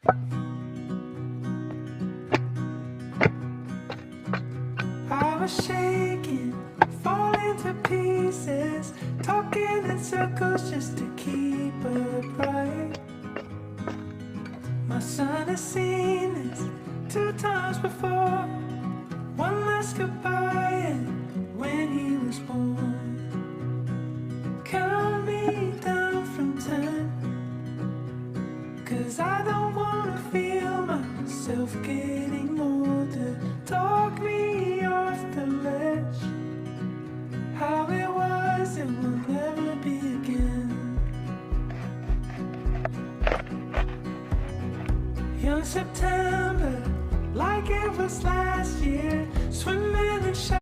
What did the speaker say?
I was shaking, falling to pieces, talking in circles just to keep upright. My son has seen this 2 times before. One last goodbye and when he was born. Count me down from 10, 'cause I don't wanna feel myself getting older. Talk me off the ledge. How it was, it will never be again. Young September, like it was last year.